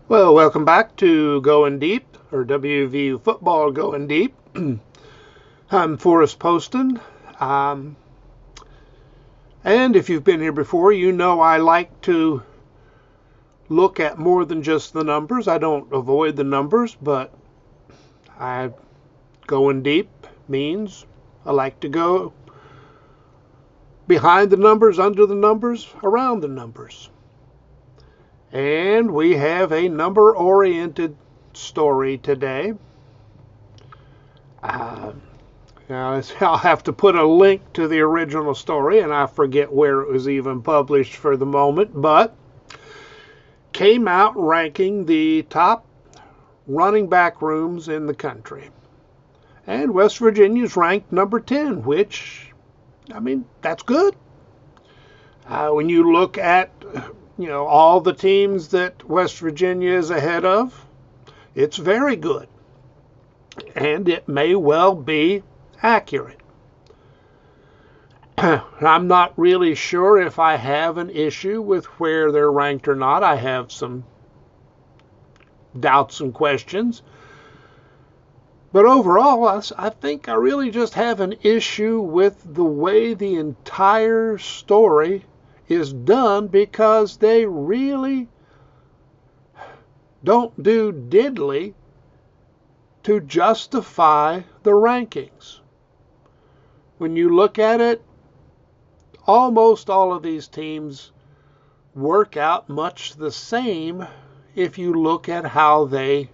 Well, welcome back to Going Deep, or WVU Football Going Deep. I'm Forrest Poston. And if you've been here before, you know I like to look at more than just the numbers. I don't avoid the numbers, but going deep means I like to go behind the numbers, under the numbers, around the numbers. And we have a number-oriented story today. I'll have to put a link to the original story, and I forget where it was even published for the moment, but came out ranking the top running back rooms in the country. And West Virginia's ranked number 10, which, that's good. When you look at all the teams that West Virginia is ahead of, it's very good. And it may well be accurate. I'm not really sure if I have an issue with where they're ranked or not. I have some doubts and questions. But overall, I think I really just have an issue with the way the entire story is done, because they really don't do diddly to justify the rankings. When you look at it, almost all of these teams work out much the same if you look at how they,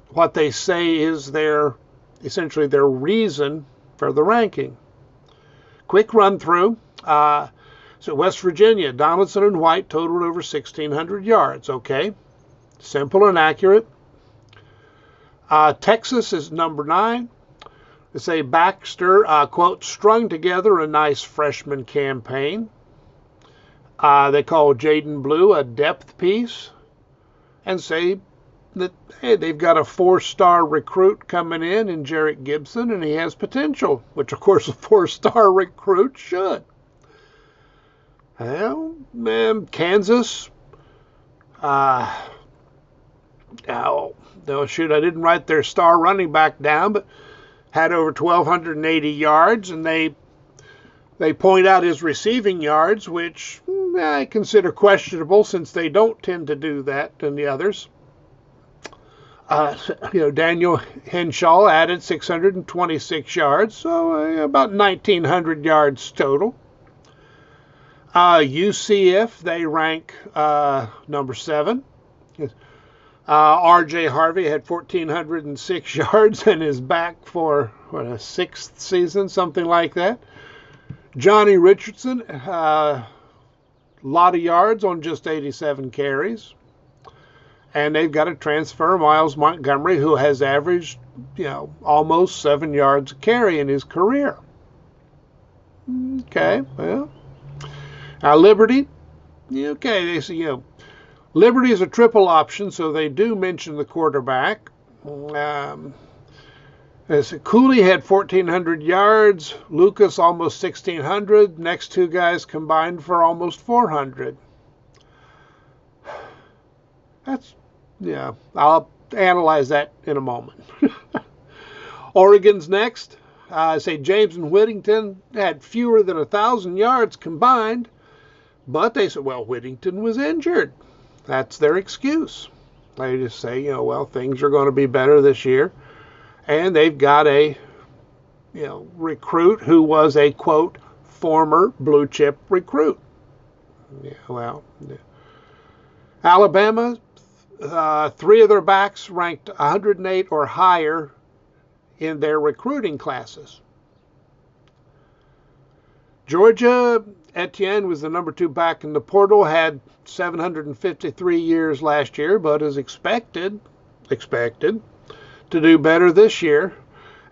what they say is essentially their reason for the ranking. Quick run through. So West Virginia, Donaldson and White totaled over 1,600 yards. Okay, simple and accurate. Texas is number 9. They say Baxter, quote, strung together a nice freshman campaign. They call Jaden Blue a depth piece, and say that, hey, they've got a 4-star recruit coming in Jarrett Gibson, and he has potential, which, of course, a 4-star recruit should. Well, man, Kansas, no, shoot, I didn't write their star running back down, but had over 1,280 yards, and they point out his receiving yards, which I consider questionable, since they don't tend to do that than the others. Daniel Henshaw added 626 yards, so about 1,900 yards total. UCF, they rank number 7. R.J. Harvey had 1,406 yards and is back for, a 6th season, something like that. Johnny Richardson, a lot of yards on just 87 carries. And they've got a transfer, Miles Montgomery, who has averaged, almost 7 yards a carry in his career. Okay, well. Liberty, okay, they say, Liberty is a triple option, so they do mention the quarterback. Cooley had 1,400 yards, Lucas almost 1,600, next two guys combined for almost 400. I'll analyze that in a moment. Oregon's next. Say James and Whittington had fewer than 1,000 yards combined, but they said, well, Whittington was injured. That's their excuse. They just say, things are going to be better this year. And they've got a, recruit who was a, quote, former blue chip recruit. Alabama, 3 of their backs ranked 108 or higher in their recruiting classes. Georgia, Etienne was the number 2 back in the portal, had 753 years last year, but is expected to do better this year.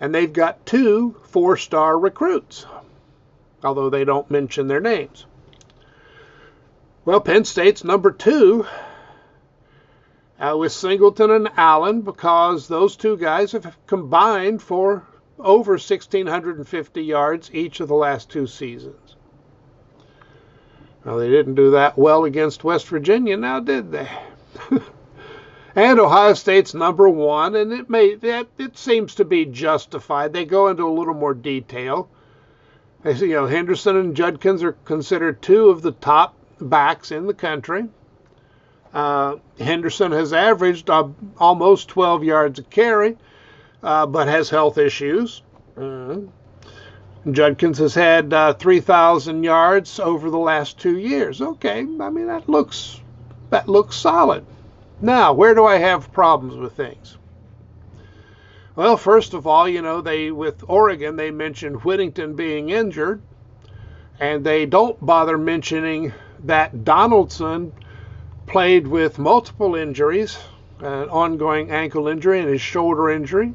And they've got 2 4-star recruits, although they don't mention their names. Well, Penn State's number 2 with Singleton and Allen, because those 2 guys have combined for over 1,650 yards each of the last 2 seasons. Well, they didn't do that well against West Virginia, now did they? And Ohio State's number one, and it seems to be justified. They go into a little more detail. Henderson and Judkins are considered two of the top backs in the country. Henderson has averaged almost 12 yards a carry, but has health issues. Judkins has had 3,000 yards over the last 2 years. Okay, I mean that looks solid. Now, where do I have problems with things? Well, first of all, with Oregon, they mentioned Whittington being injured, and they don't bother mentioning that Donaldson played with multiple injuries, an ongoing ankle injury and his shoulder injury.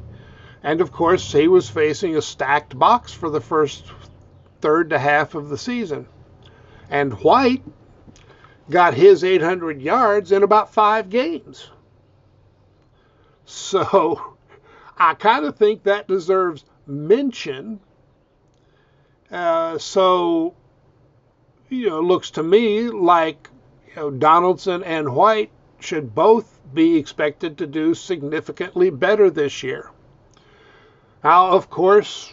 And of course, he was facing a stacked box for the first third to half of the season. And White got his 800 yards in about 5 games. So I kind of think that deserves mention. So it looks to me like Donaldson and White should both be expected to do significantly better this year. Now, of course,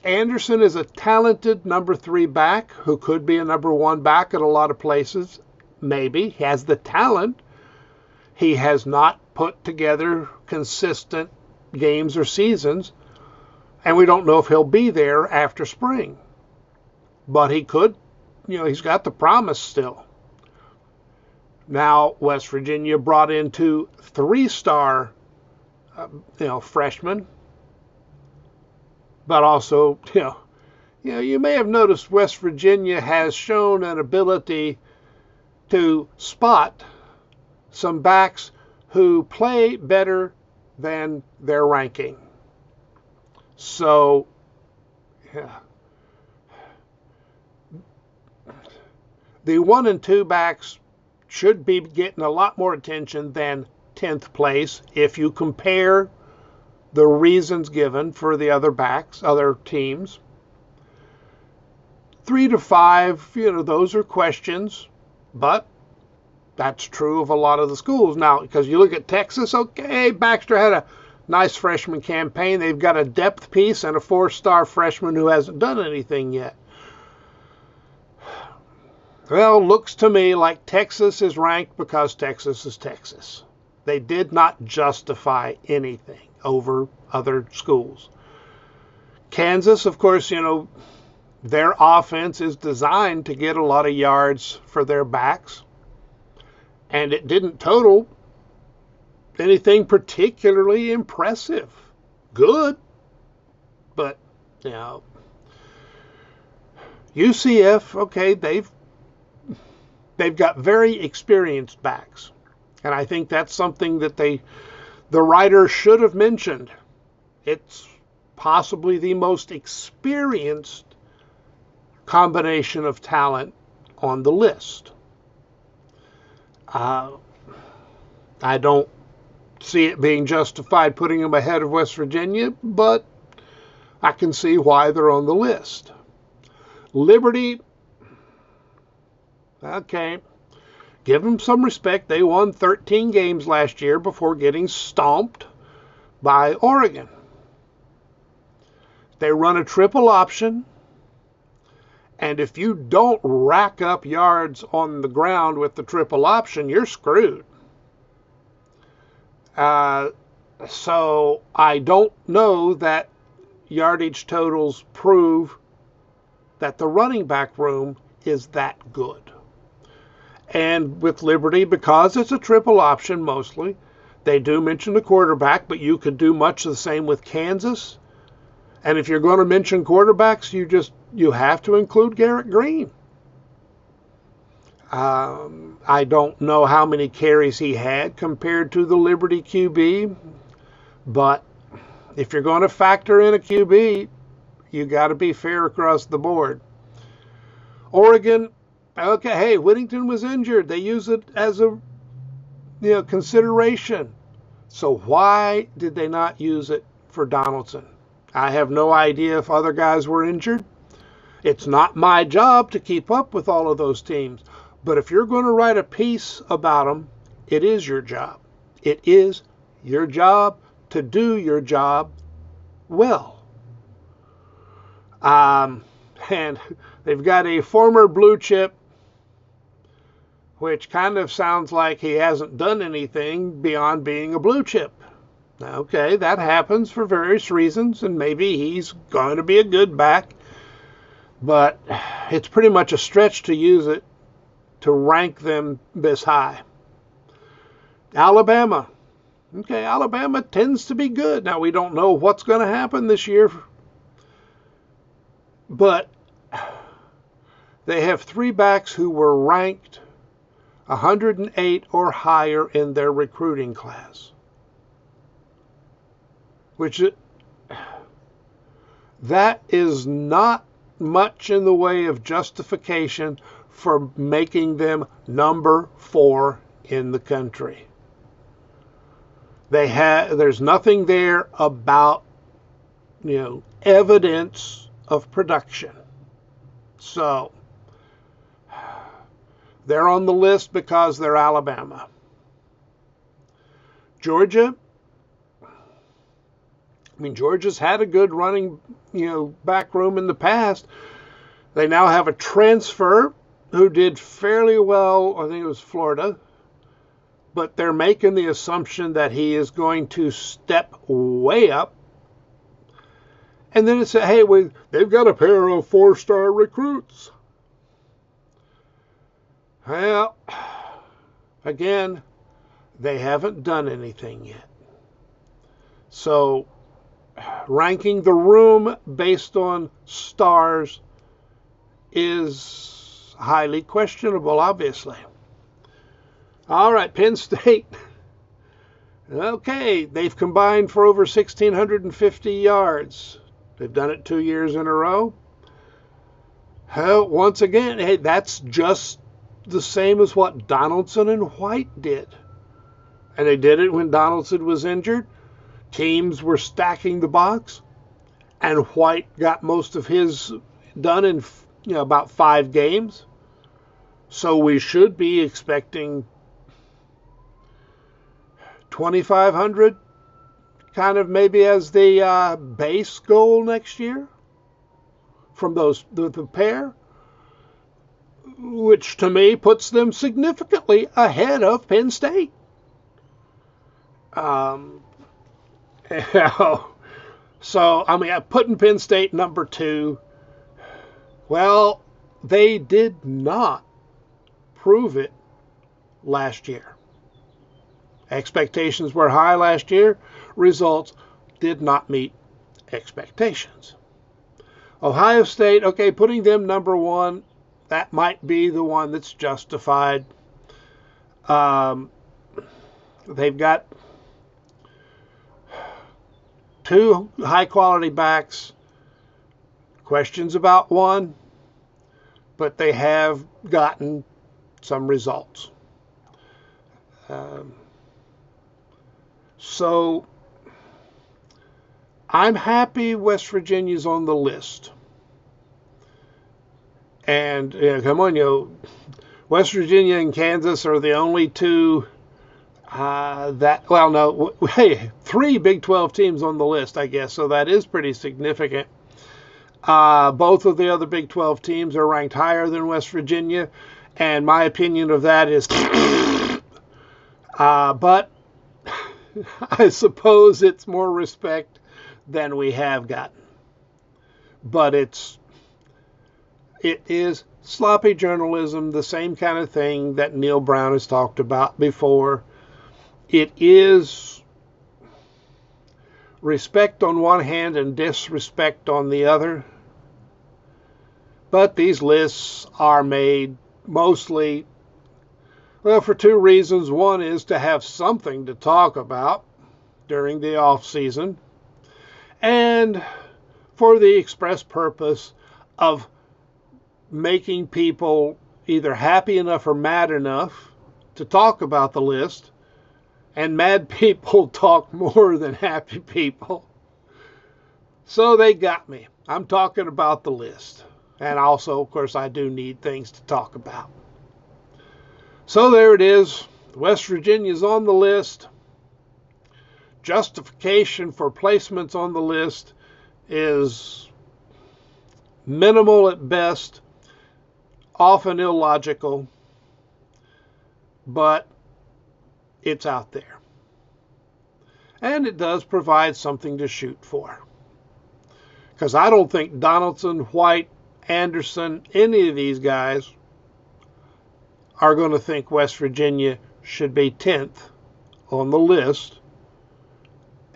Anderson is a talented number 3 back who could be a number 1 back at a lot of places. Maybe. He has the talent. He has not put together consistent games or seasons, and we don't know if he'll be there after spring. But he could, he's got the promise still. Now, West Virginia brought in 2 3-star, freshmen. But also, you may have noticed West Virginia has shown an ability to spot some backs who play better than their ranking. So, the 1 and 2 backs should be getting a lot more attention than 10th place if you compare the reasons given for the other backs, other teams. 3 to 5, those are questions, but that's true of a lot of the schools. Now, because you look at Texas, okay, Baxter had a nice freshman campaign. They've got a depth piece and a 4-star freshman who hasn't done anything yet. Well, looks to me like Texas is ranked because Texas is Texas. They did not justify anything over other schools. Kansas, of course, their offense is designed to get a lot of yards for their backs, and it didn't total anything particularly impressive. Good, but UCF, okay, they've got very experienced backs, and I think that's something that the writer should have mentioned. It's possibly the most experienced combination of talent on the list. I don't see it being justified putting them ahead of West Virginia, but I can see why they're on the list. Liberty, okay, give them some respect. They won 13 games last year before getting stomped by Oregon. They run a triple option, and if you don't rack up yards on the ground with the triple option, you're screwed. So I don't know that yardage totals prove that the running back room is that good. And with Liberty, because it's a triple option mostly, they do mention the quarterback, but you could do much the same with Kansas. And if you're going to mention quarterbacks, you have to include Garrett Green. I don't know how many carries he had compared to the Liberty QB, but if you're going to factor in a QB, you got to be fair across the board. Oregon, okay, hey, Whittington was injured. They use it as a consideration. So why did they not use it for Donaldson? I have no idea if other guys were injured. It's not my job to keep up with all of those teams. But if you're going to write a piece about them, it is your job. It is your job to do your job well. And they've got a former blue chip, which kind of sounds like he hasn't done anything beyond being a blue chip. Okay, that happens for various reasons, and maybe he's going to be a good back, but it's pretty much a stretch to use it to rank them this high. Alabama. Okay, Alabama tends to be good. Now, we don't know what's going to happen this year, but they have 3 backs who were ranked 108 or higher in their recruiting class. That is not much in the way of justification for making them number 4 in the country. There's nothing there about, evidence of production. So they're on the list because they're Alabama. Georgia. Georgia's had a good running, back room in the past. They now have a transfer who did fairly well. I think it was Florida. But they're making the assumption that he is going to step way up. And then it said, hey, they've got a pair of 4-star recruits. Well, again, they haven't done anything yet. So ranking the room based on stars is highly questionable, obviously. All right, Penn State. Okay, they've combined for over 1,650 yards. They've done it 2 years in a row. Once again, hey, that's just the same as what Donaldson and White did. And they did it when Donaldson was injured. Teams were stacking the box, and White got most of his done in about 5 games. So we should be expecting 2,500 kind of maybe as the base goal next year from the pair, which to me puts them significantly ahead of Penn State. So, I'm putting Penn State number 2. Well, they did not prove it last year. Expectations were high last year. Results did not meet expectations. Ohio State, okay, putting them number 1, that might be the one that's justified. They've got 2 high-quality backs. Questions about one, but they have gotten some results. So I'm happy West Virginia's on the list. And West Virginia and Kansas are the only 2 3 Big 12 teams on the list, I guess. So that is pretty significant. Both of the other Big 12 teams are ranked higher than West Virginia. And my opinion of that is, but I suppose it's more respect than we have gotten. But it is sloppy journalism, the same kind of thing that Neil Brown has talked about before. It is respect on one hand and disrespect on the other. But these lists are made mostly, for 2 reasons. One is to have something to talk about during the off season, and for the express purpose of making people either happy enough or mad enough to talk about the list. And mad people talk more than happy people. So they got me. I'm talking about the list. And also, of course, I do need things to talk about. So there it is. West Virginia's on the list. justification for placements on the list is minimal at best, often illogical, but it's out there. And it does provide something to shoot for. Because I don't think Donaldson, White, Anderson, any of these guys are going to think West Virginia should be 10th on the list.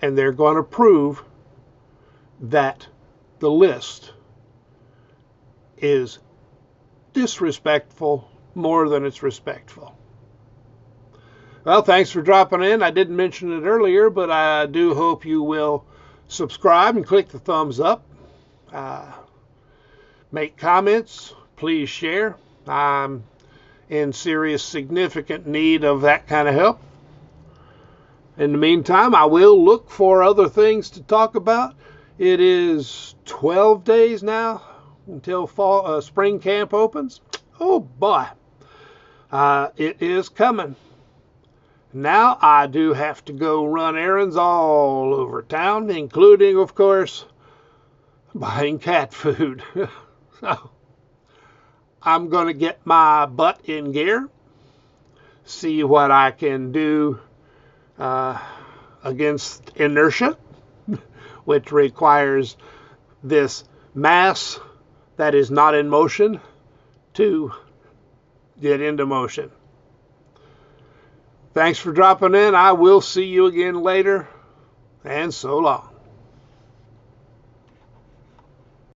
And they're going to prove that the list is disrespectful more than it's respectful. Well, thanks for dropping in. I didn't mention it earlier, but I do hope you will subscribe and click the thumbs up. Make comments. Please share. I'm in serious, significant need of that kind of help. In the meantime, I will look for other things to talk about. It is 12 days now until spring camp opens. Oh boy, it is coming. Now I do have to go run errands all over town, including, of course, buying cat food. So I'm going to get my butt in gear, see what I can do against inertia, which requires this mass that is not in motion to get into motion. Thanks for dropping in. I will see you again later, and so long.